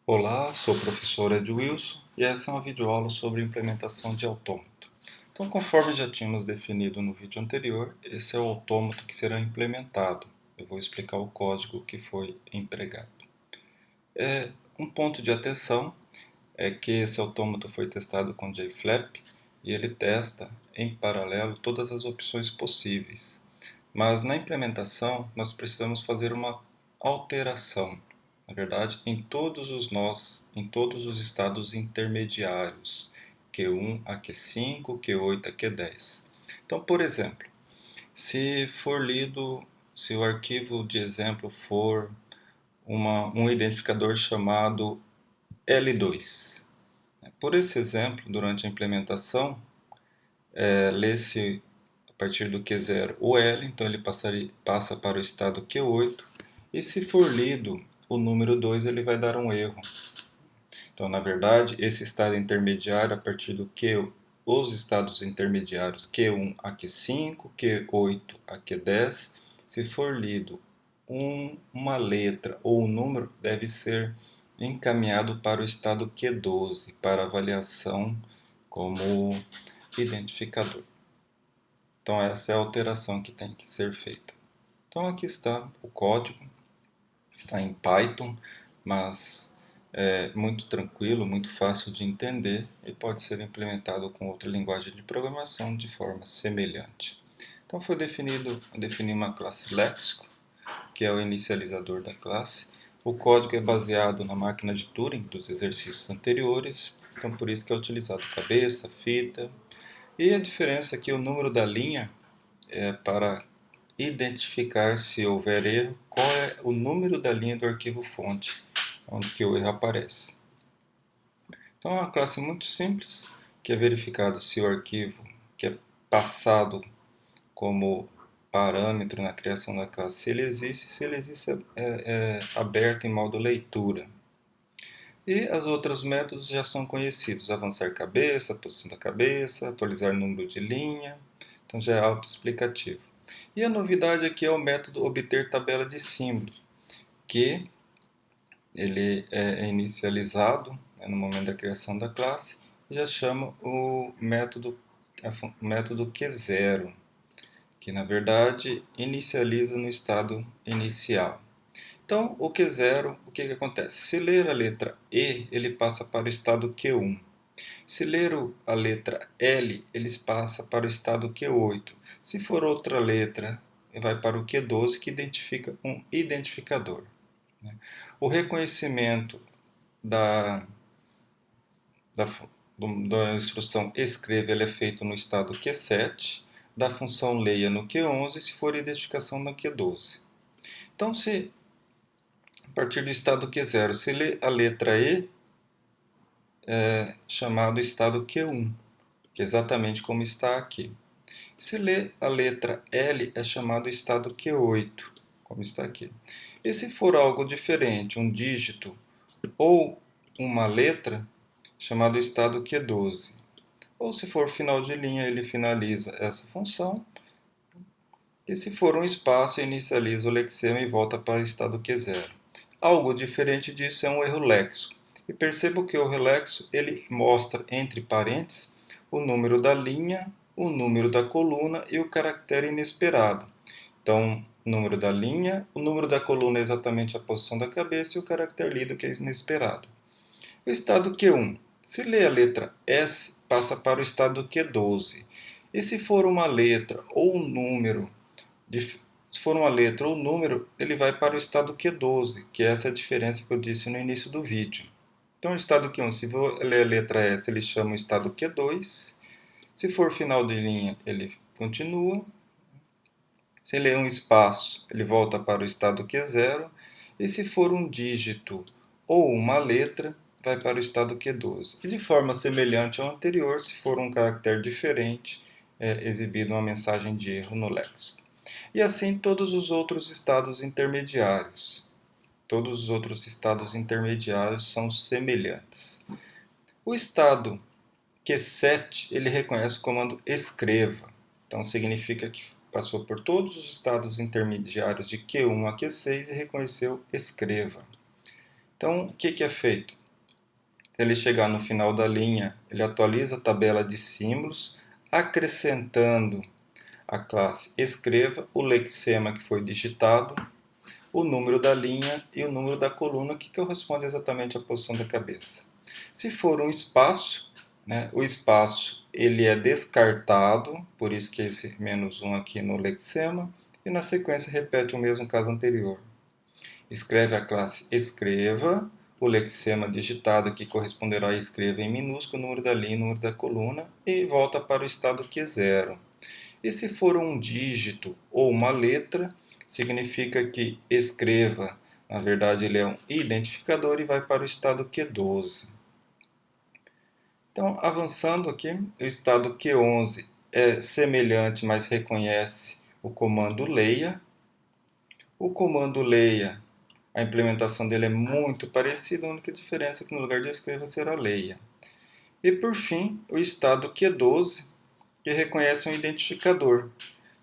Olá, sou o professor Ed Wilson e essa é uma videoaula sobre implementação de autômato. Então, conforme já tínhamos definido no vídeo anterior, esse é o autômato que será implementado. Eu vou explicar o código que foi empregado. Um ponto de atenção é que esse autômato foi testado com JFlap e ele testa em paralelo todas as opções possíveis. Mas na implementação nós precisamos fazer uma alteração, na verdade, em todos os nós, em todos os estados intermediários, Q1 a Q5, Q8 a Q10. Então, por exemplo, se for lido, se o arquivo de exemplo for um identificador chamado L2. Por esse exemplo, durante a implementação, lê-se a partir do Q0 o L, então ele passa para o estado Q8, e se for lido o número 2, ele vai dar um erro. Então, na verdade, esse estado intermediário, a partir do Q, os estados intermediários Q1 a Q5, Q8 a Q10, se for lido uma letra ou um número, deve ser encaminhado para o estado Q12, para avaliação como identificador. Então, essa é a alteração que tem que ser feita. Então, aqui está o código, está em Python, mas é muito tranquilo, muito fácil de entender e pode ser implementado com outra linguagem de programação de forma semelhante. Então, definir uma classe léxico, que é o inicializador da classe. O código é baseado na máquina de Turing dos exercícios anteriores, então por isso que é utilizado cabeça, fita. E a diferença é que o número da linha é para identificar se houver erro, qual é o número da linha do arquivo fonte, onde que o erro aparece. Então é uma classe muito simples, que é verificado se o arquivo que é passado como parâmetro na criação da classe, se ele existe é aberto em modo leitura. E os outros métodos já são conhecidos, avançar cabeça, posição da cabeça, atualizar número de linha, então já é autoexplicativo. E a novidade aqui é o método obter tabela de símbolos, que ele é inicializado no momento da criação da classe e já chama o método Q0, que na verdade inicializa no estado inicial. Então, o Q0, o que acontece? Se ler a letra E, ele passa para o estado Q1. Se ler a letra L, ele passa para o estado Q8. Se for outra letra, vai para o Q12, que identifica um identificador. O reconhecimento da instrução escreva ele é feito no estado Q7, da função leia no Q11, se for identificação no Q12. Então, se a partir do estado Q0, se lê a letra E, é chamado estado Q1, que é exatamente como está aqui. Se lê a letra L, é chamado estado Q8, como está aqui. E se for algo diferente, um dígito ou uma letra, chamado estado Q12. Ou se for final de linha, ele finaliza essa função. E se for um espaço, inicializa o lexema e volta para o estado Q0. Algo diferente disso é um erro léxico. E perceba que o erro léxico ele mostra entre parênteses o número da linha, o número da coluna e o caractere inesperado. Então, número da linha, o número da coluna é exatamente a posição da cabeça e o caractere lido que é inesperado. O estado Q1. Se lê a letra S, passa para o estado Q12. E se for uma letra ou um número, se for uma letra ou número, ele vai para o estado Q12, que é essa diferença que eu disse no início do vídeo. Então, o estado Q1, se for ler a letra S, ele chama o estado Q2. Se for final de linha, ele continua. Se ler um espaço, ele volta para o estado Q0. E se for um dígito ou uma letra, vai para o estado Q12. E de forma semelhante ao anterior, se for um caractere diferente, é exibida uma mensagem de erro no léxico. E assim todos os outros estados intermediários. Todos os outros estados intermediários são semelhantes. O estado Q7, ele reconhece o comando escreva. Então significa que passou por todos os estados intermediários de Q1 a Q6 e reconheceu escreva. Então, o que é feito? Se ele chegar no final da linha, ele atualiza a tabela de símbolos, acrescentando a classe escreva, o lexema que foi digitado, o número da linha e o número da coluna, que corresponde exatamente à posição da cabeça. Se for um espaço, o espaço ele é descartado, por isso que esse -1 aqui no lexema, e na sequência repete o mesmo caso anterior. Escreve a classe escreva, o lexema digitado que corresponderá a escreva em minúsculo, o número da linha e o número da coluna, e volta para o estado Q0. E se for um dígito ou uma letra, significa que escreva, na verdade ele é um identificador e vai para o estado Q12. Então, avançando aqui, o estado Q11 é semelhante, mas reconhece o comando leia. O comando leia, a implementação dele é muito parecida, a única diferença é que no lugar de escreva será leia. E por fim, o estado Q12, que reconhece um identificador.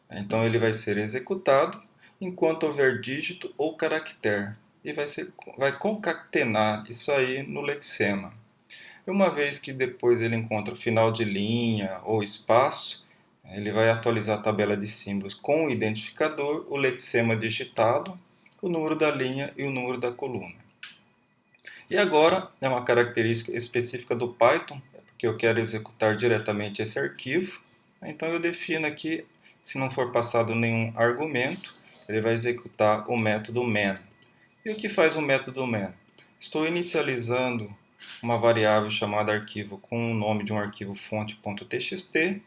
Então ele vai ser executado enquanto houver dígito ou caractere e vai concatenar isso aí no lexema. E uma vez que depois ele encontra o final de linha ou espaço, ele vai atualizar a tabela de símbolos com o identificador, o lexema digitado, o número da linha e o número da coluna. E agora é uma característica específica do Python, porque eu quero executar diretamente esse arquivo. Então eu defino aqui, se não for passado nenhum argumento, ele vai executar o método man. E o que faz o método man? Estou inicializando uma variável chamada arquivo com o nome de um arquivo fonte.txt.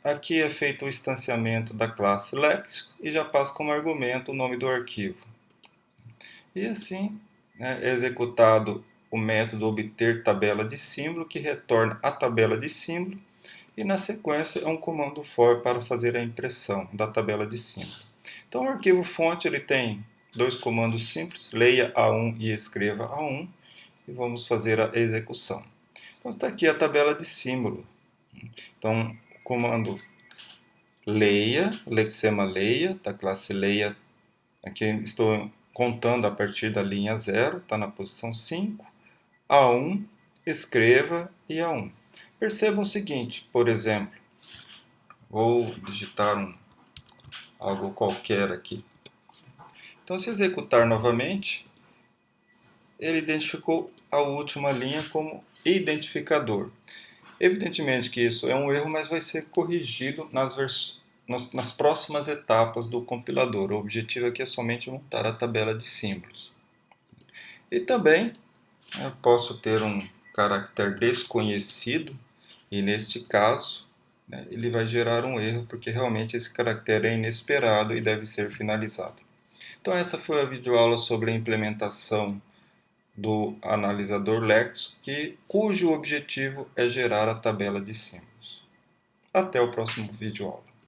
Aqui é feito o instanciamento da classe léxico e já passo como argumento o nome do arquivo. E assim é executado o método obter tabela de símbolo, que retorna a tabela de símbolo, e na sequência é um comando for para fazer a impressão da tabela de símbolo. Então o arquivo fonte ele tem dois comandos simples, leia A1 e escreva A1, e vamos fazer a execução. Então está aqui a tabela de símbolo. Então o comando leia, lexema leia, da classe leia, aqui estou contando a partir da linha 0, está na posição 5, A1, escreva e A1. Percebam o seguinte, por exemplo, vou digitar algo qualquer aqui. Então, se executar novamente, ele identificou a última linha como identificador. Evidentemente que isso é um erro, mas vai ser corrigido nas próximas etapas do compilador. O objetivo aqui é somente montar a tabela de símbolos. E também eu posso ter um caractere desconhecido, e neste caso ele vai gerar um erro, porque realmente esse caractere é inesperado e deve ser finalizado. Então essa foi a videoaula sobre a implementação do analisador léxico, cujo objetivo é gerar a tabela de símbolos. Até o próximo videoaula.